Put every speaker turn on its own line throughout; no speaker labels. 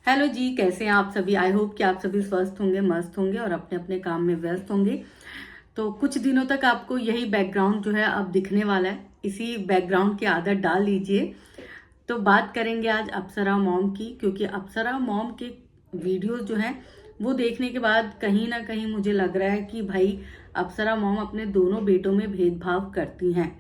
Hello जी, कैसे हैं आप सभी। आई होप कि आप सभी स्वस्थ होंगे, मस्त होंगे और अपने अपने काम में व्यस्त होंगे। तो कुछ दिनों तक आपको यही बैकग्राउंड जो है अब दिखने वाला है। इसी बैकग्राउंड की आदत डाल लीजिए। तो बात करेंगे आज अप्सरा मॉम की, क्योंकि अप्सरा मॉम के वीडियोस जो हैं वो देखने के बाद कहीं ना कहीं मुझे लग रहा है कि भाई अप्सरा मॉम अपने दोनों बेटों में भेदभाव करती हैं।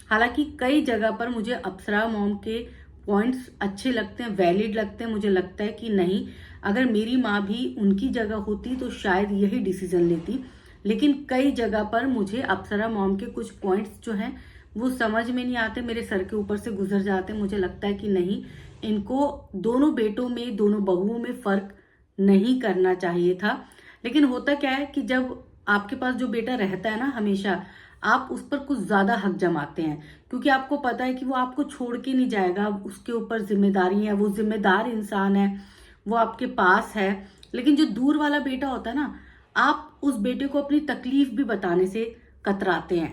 हालांकि कई जगह पर मुझे अप्सरा मॉम के पॉइंट्स अच्छे लगते हैं, वैलिड लगते हैं। मुझे लगता है कि नहीं, अगर मेरी माँ भी उनकी जगह होती तो शायद यही डिसीजन लेती। लेकिन कई जगह पर मुझे अप्सरा मॉम के कुछ पॉइंट्स जो हैं वो समझ में नहीं आते, मेरे सर के ऊपर से गुजर जाते। मुझे लगता है कि नहीं, इनको दोनों बेटों में, दोनों बहुओं में फर्क नहीं करना चाहिए था। लेकिन होता क्या है कि जब आपके पास जो बेटा रहता है ना, हमेशा आप उस पर कुछ ज्यादा हक जमाते हैं, क्योंकि आपको पता है कि वो आपको छोड़ के नहीं जाएगा। उसके ऊपर जिम्मेदारी है, वो जिम्मेदार इंसान है, वो आपके पास है। लेकिन जो दूर वाला बेटा होता है ना, आप उस बेटे को अपनी तकलीफ भी बताने से कतराते हैं।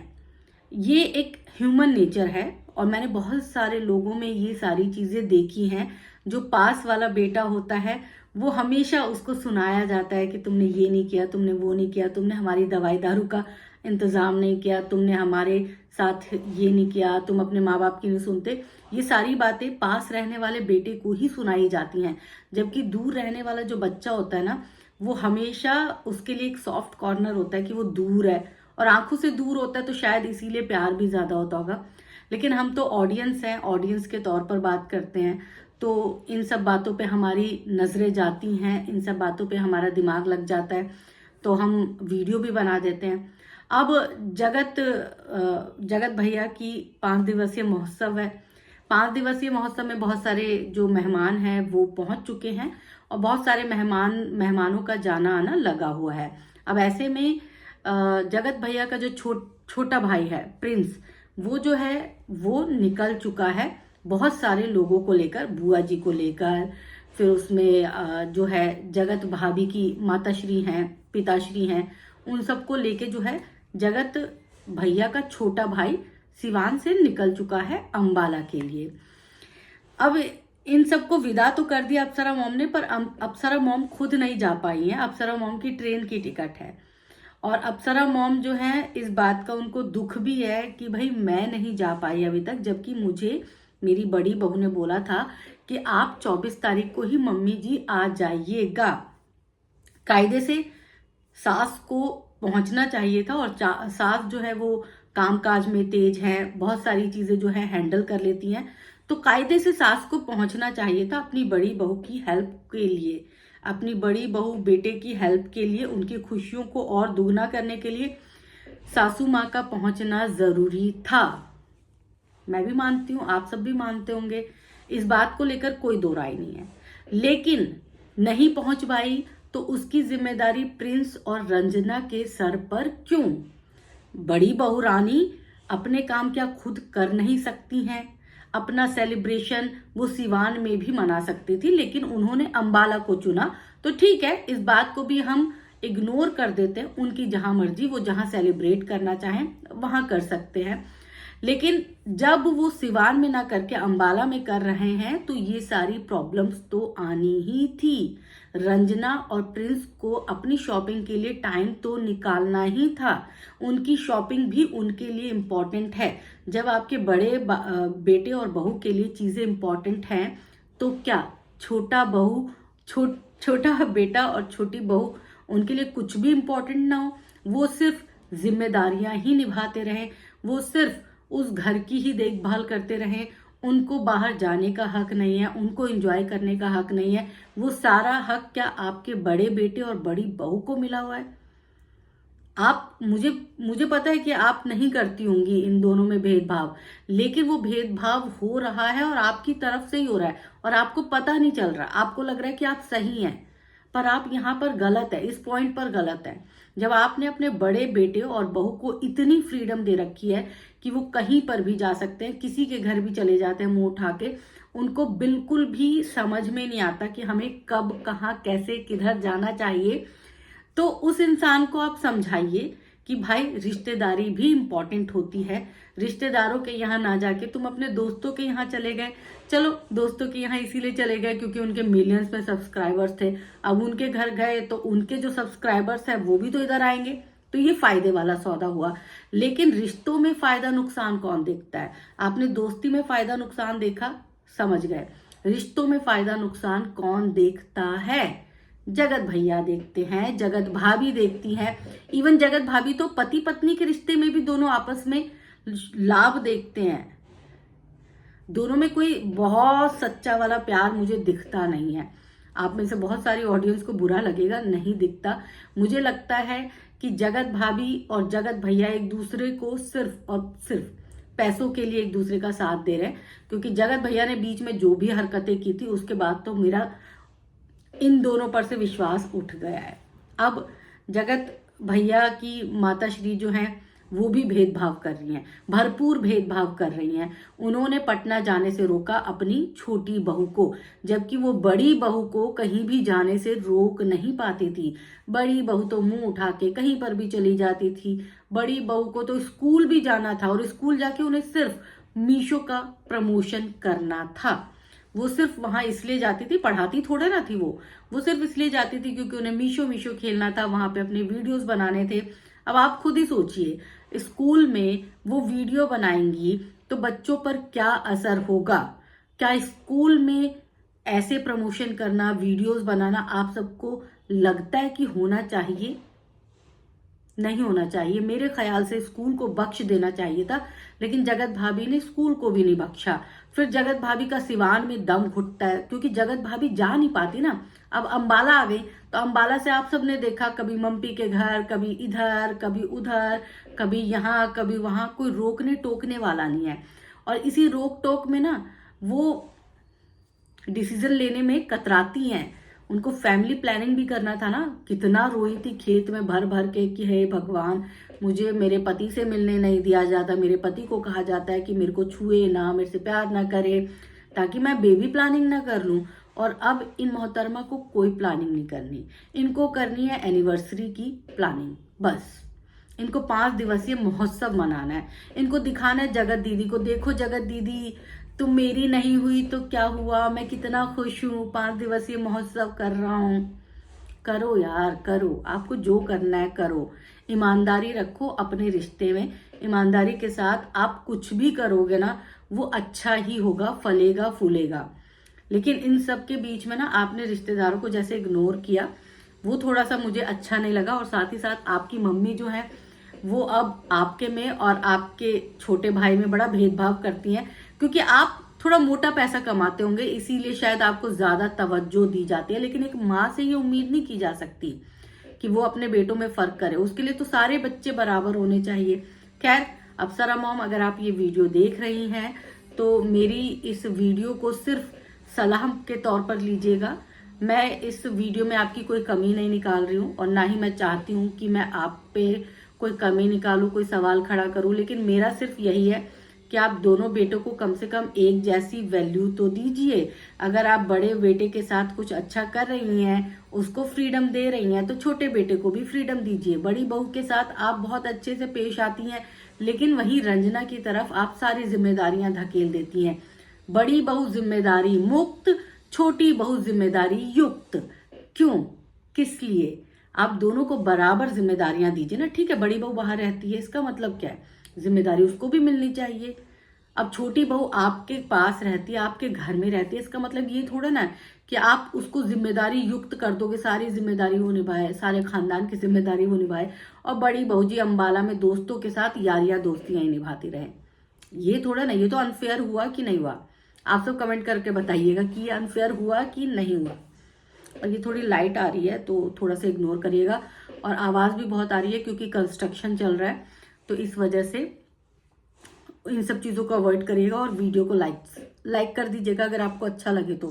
ये एक ह्यूमन नेचर है और मैंने बहुत सारे लोगों में ये सारी चीजें देखी हैं। जो पास वाला बेटा होता है वो हमेशा उसको सुनाया जाता है कि तुमने ये नहीं किया, तुमने वो नहीं किया, तुमने हमारी दवाई दारू का इंतजाम नहीं किया, तुमने हमारे साथ ये नहीं किया, तुम अपने माँ बाप की नहीं सुनते। ये सारी बातें पास रहने वाले बेटे को ही सुनाई जाती हैं। जबकि दूर रहने वाला जो बच्चा होता है ना, वो हमेशा उसके लिए एक सॉफ्ट कॉर्नर होता है कि वो दूर है और आंखों से दूर होता है, तो शायद इसीलिए प्यार भी ज्यादा होता होगा। लेकिन हम तो ऑडियंस हैं, ऑडियंस के तौर पर बात करते हैं, तो इन सब बातों पे हमारी नजरें जाती हैं, इन सब बातों पे हमारा दिमाग लग जाता है, तो हम वीडियो भी बना देते हैं। अब जगत भैया की 5 दिवसीय महोत्सव है। 5 दिवसीय महोत्सव में बहुत सारे जो मेहमान हैं वो पहुंच चुके हैं और बहुत सारे मेहमानों का जाना आना लगा हुआ है। अब ऐसे में जगत भैया का जो छोटा भाई है प्रिंस, वो जो है वो निकल चुका है बहुत सारे लोगों को लेकर, बुआ जी को लेकर। फिर उसमें जो है जगत भाभी की माताश्री हैं, पिताश्री हैं, उन सबको लेके जो है जगत भैया का छोटा भाई सिवान से निकल चुका है अंबाला के लिए। अब इन सबको विदा तो कर दिया अप्सरा मॉम ने, पर अप्सरा मॉम खुद नहीं जा पाई है। अप्सरा मॉम की ट्रेन की टिकट है और अप्सरा मॉम जो है इस बात का उनको दुख भी है कि भाई मैं नहीं जा पाई अभी तक, जबकि मुझे मेरी बड़ी बहू ने बोला था कि आप 24 तारीख को ही मम्मी जी आ जाइएगा। कायदे से सास को पहुंचना चाहिए था और सास जो है वो कामकाज में तेज है, बहुत सारी चीजें जो है हैंडल कर लेती हैं, तो कायदे से सास को पहुंचना चाहिए था अपनी बड़ी बहू की हेल्प के लिए, अपनी बड़ी बहू बेटे की हेल्प के लिए, उनकी खुशियों को और दुगना करने के लिए सासू माँ का पहुंचना जरूरी था। मैं भी मानती हूँ, आप सब भी मानते होंगे, इस बात को लेकर कोई दो राय नहीं है। लेकिन नहीं पहुंच पाई तो उसकी जिम्मेदारी प्रिंस और रंजना के सर पर क्यों? बड़ी बहू रानी अपने काम क्या खुद कर नहीं सकती हैं? अपना सेलिब्रेशन वो सिवान में भी मना सकती थी, लेकिन उन्होंने अंबाला को चुना। तो ठीक है, इस बात को भी हम इग्नोर कर देते हैं, उनकी जहां मर्जी, वो जहां सेलिब्रेट करना चाहें वहां कर सकते हैं। लेकिन जब वो सिवान में ना करके अंबाला में कर रहे हैं तो ये सारी प्रॉब्लम्स तो आनी ही थी। रंजना और प्रिंस को अपनी शॉपिंग के लिए टाइम तो निकालना ही था। उनकी शॉपिंग भी उनके लिए इम्पोर्टेंट है। जब आपके बड़े बेटे और बहू के लिए चीजें इम्पोर्टेंट हैं, तो क्या छोटा बहू छोटा बेटा और छोटी बहू उनके लिए कुछ भी इम्पोर्टेंट ना हो? वो सिर्फ जिम्मेदारियां ही निभाते रहे, वो सिर्फ उस घर की ही देखभाल करते रहे, उनको बाहर जाने का हक नहीं है, उनको एंजॉय करने का हक नहीं है। वो सारा हक क्या आपके बड़े बेटे और बड़ी बहू को मिला हुआ है? आप मुझे मुझे पता है कि आप नहीं करती होंगी इन दोनों में भेदभाव, लेकिन वो भेदभाव हो रहा है और आपकी तरफ से ही हो रहा है और आपको पता नहीं चल रहा। आपको लग रहा है कि आप सही हैं, पर आप यहाँ पर गलत है, इस पॉइंट पर गलत है। जब आपने अपने बड़े बेटे और बहू को इतनी फ्रीडम दे रखी है कि वो कहीं पर भी जा सकते हैं, किसी के घर भी चले जाते हैं मुंह उठा के, उनको बिल्कुल भी समझ में नहीं आता कि हमें कब, कहाँ, कैसे, किधर जाना चाहिए, तो उस इंसान को आप समझाइए कि भाई रिश्तेदारी भी इम्पोर्टेंट होती है। रिश्तेदारों के यहाँ ना जाके तुम अपने दोस्तों के यहाँ चले गए। चलो दोस्तों के यहाँ इसीलिए चले गए क्योंकि उनके मिलियंस में सब्सक्राइबर्स थे। अब उनके घर गए तो उनके जो सब्सक्राइबर्स हैं वो भी तो इधर आएंगे, तो ये फायदे वाला सौदा हुआ। लेकिन रिश्तों में फायदा नुकसान कौन देखता है? आपने दोस्ती में फायदा नुकसान देखा, समझ गए। रिश्तों में फायदा नुकसान कौन देखता है? जगत भैया देखते हैं, जगत भाभी देखती हैं। इवन जगत भाभी तो पति पत्नी के रिश्ते में भी दोनों आपस में लाभ देखते हैं। दोनों में कोई बहुत सच्चा वाला प्यार मुझे दिखता नहीं है। आप में से बहुत सारी ऑडियंस को बुरा लगेगा, नहीं दिखता। मुझे लगता है कि जगत भाभी और जगत भैया एक दूसरे को सिर्फ और सिर्फ पैसों के लिए एक दूसरे का साथ दे रहे हैं। क्योंकि जगत भैया ने बीच में जो भी हरकतें की थी उसके बाद तो मेरा इन दोनों पर से विश्वास उठ गया है। अब जगत भैया की माता श्री जो हैं वो भी भेदभाव कर रही हैं, भरपूर भेदभाव कर रही हैं। उन्होंने पटना जाने से रोका अपनी छोटी बहू को, जबकि वो बड़ी बहू को कहीं भी जाने से रोक नहीं पाती थी। बड़ी बहू तो मुंह उठा के कहीं पर भी चली जाती थी। बड़ी बहू को तो स्कूल भी जाना था और स्कूल जाके उन्हें सिर्फ मीशो का प्रमोशन करना था। वो सिर्फ वहां इसलिए जाती थी, पढ़ाती थोड़ा ना थी वो सिर्फ इसलिए जाती थी क्योंकि उन्हें मीशो खेलना था, वहां पे अपने वीडियोस बनाने थे। अब आप खुद ही सोचिए, स्कूल में वो वीडियो बनाएंगी तो बच्चों पर क्या असर होगा? क्या स्कूल में ऐसे प्रमोशन करना, वीडियोस बनाना आप सबको लगता है कि होना चाहिए? नहीं होना चाहिए। मेरे ख्याल से स्कूल को बख्श देना चाहिए था, लेकिन जगत भाभी ने स्कूल को भी नहीं बख्शा। फिर जगत भाभी का सिवान में दम घुटता है क्योंकि जगत भाभी जा नहीं पाती ना। अब अंबाला आ गई तो अंबाला से आप सबने देखा, कभी मम्पी के घर, कभी इधर, कभी उधर, कभी यहाँ, कभी वहां, कोई रोकने टोकने वाला नहीं है। और इसी रोक टोक में ना वो डिसीजन लेने में कतराती हैं। उनको फैमिली प्लानिंग भी करना था ना। कितना रोई थी खेत में भर भर के कि हे भगवान, मुझे मेरे पति से मिलने नहीं दिया जाता, मेरे पति को कहा जाता है कि मेरे को छुए ना, मेरे से प्यार ना करे, ताकि मैं बेबी प्लानिंग ना कर लूं। और अब इन मोहतरमा को कोई प्लानिंग नहीं करनी, इनको करनी है एनिवर्सरी की प्लानिंग बस। इनको 5 दिवसीय महोत्सव मनाना है। इनको दिखाना है जगत दीदी को, देखो जगत दीदी तुम मेरी नहीं हुई तो क्या हुआ, मैं कितना खुश हूँ, 5 दिवसीय महोत्सव कर रहा हूँ। करो यार, करो, आपको जो करना है करो। ईमानदारी रखो अपने रिश्ते में। ईमानदारी के साथ आप कुछ भी करोगे ना वो अच्छा ही होगा, फलेगा फूलेगा। लेकिन इन सब के बीच में ना आपने रिश्तेदारों को जैसे इग्नोर किया, वो थोड़ा सा मुझे अच्छा नहीं लगा। और साथ ही साथ आपकी मम्मी जो है वो अब आपके में और आपके छोटे भाई में बड़ा भेदभाव करती हैं, क्योंकि आप थोड़ा मोटा पैसा कमाते होंगे, इसीलिए शायद आपको ज्यादा तवज्जो दी जाती है। लेकिन एक माँ से ये उम्मीद नहीं की जा सकती कि वो अपने बेटों में फर्क करे। उसके लिए तो सारे बच्चे बराबर होने चाहिए। खैर, अप्सरा मॉम, अगर आप ये वीडियो देख रही हैं तो मेरी इस वीडियो को सिर्फ सलाह के तौर पर लीजिएगा। मैं इस वीडियो में आपकी कोई कमी नहीं निकाल रही हूँ और ना ही मैं चाहती हूँ कि मैं आप पे कोई कमी निकालूं, कोई सवाल खड़ा करूं। लेकिन मेरा सिर्फ यही है कि आप दोनों बेटों को कम से कम एक जैसी वैल्यू तो दीजिए। अगर आप बड़े बेटे के साथ कुछ अच्छा कर रही हैं, उसको फ्रीडम दे रही हैं, तो छोटे बेटे को भी फ्रीडम दीजिए। बड़ी बहू के साथ आप बहुत अच्छे से पेश आती हैं, लेकिन वहीं रंजना की तरफ आप सारी जिम्मेदारियां धकेल देती हैं। बड़ी बहू जिम्मेदारी मुक्त, छोटी बहू जिम्मेदारी युक्त। क्यों, किस लिए? आप दोनों को बराबर जिम्मेदारियां दीजिए ना। ठीक है, बड़ी बहू बाहर रहती है, इसका मतलब क्या है? जिम्मेदारी उसको भी मिलनी चाहिए। अब छोटी बहू आपके पास रहती है, आपके घर में रहती है, इसका मतलब ये थोड़ा ना कि आप उसको जिम्मेदारी युक्त कर दोगे, सारी जिम्मेदारी वो निभाए, सारे खानदान की जिम्मेदारी वो निभाए, और बड़ी बहू जी अंबाला में दोस्तों के साथ यारियां दोस्तियां ही निभाती रहे। ये थोड़ा ना, ये तो अनफेयर हुआ कि नहीं हुआ? आप सब कमेंट करके बताइएगा कि ये अनफेयर हुआ कि नहीं हुआ। और ये थोड़ी लाइट आ रही है तो थोड़ा सा इग्नोर करिएगा। और आवाज़ भी बहुत आ रही है क्योंकि कंस्ट्रक्शन चल रहा है, तो इस वजह से इन सब चीज़ों को अवॉइड करिएगा। और वीडियो को लाइक कर दीजिएगा अगर आपको अच्छा लगे तो।